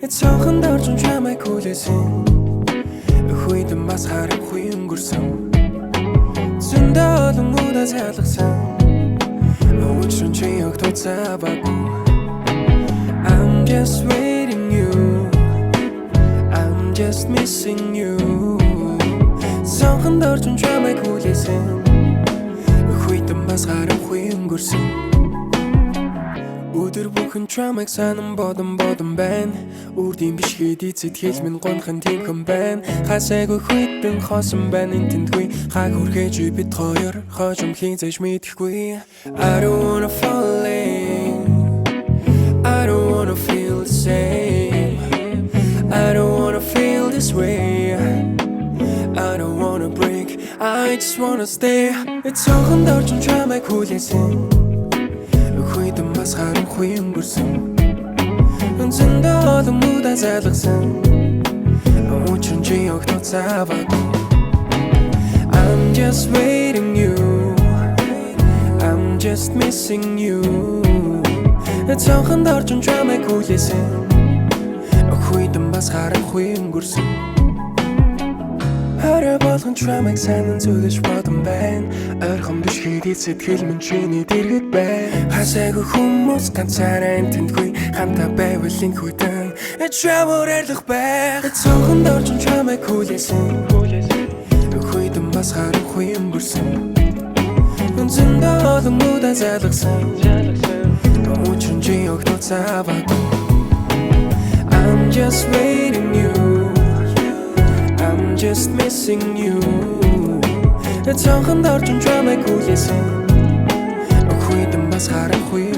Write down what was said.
цонхон дорж чамайг хүлээсэн хүйдэн бас харахгүй өнгөрсөн зөндөө олон удаа залгасан өчрөн чи огт цаваагүй I'm just waiting you I'm just missing you цонхон дорж чамайг хүлээсэн хүйдэн бас харахгүй өнгөрсөн өдөр бүхэн чамайг санан бодон байна үрдийн биш хэд эцэд хэлмэн гонхон тиймхэн байна хасайгүй хүйдэн хосон байна энэ тэндгүй хаг хүрхэж бид хоёр хожим хийзэж мэдэхгүй I don't wanna fall in I don't wanna feel the same I don't wanna feel this way I don't wanna break I just wanna stay It's so хандорч чамайг хүлээсэн хүйдэн бас харахгүй өнгөрсөн зөндөө олон удаа залгасан өчрөн чи огт цаваагүй I'm just waiting you I'm just missing you цонхон дорж чамайг хүлээсэн хүйдэн бас харахгүй өнгөрсөн Хараа болгон чамайг санан зүгэж бодон байна ойрхон биш хэд сэтгэл минь чиний дэргэд байна хасайгүй хүмүүс ганцаараа тэндгүй хамтаа байвал энэ хүйтэн чамаарах байх цонхон дорж чамайг хүлээсэн хүйдэн бас харахгүй өнгөрсөн зөндөө олон удаа залгасан өчрөн чи огт цаваагүй I'm just waiting you I'm just missing you цонхон дорж чамайг хүлээсэн хүйдэн бас харахгүй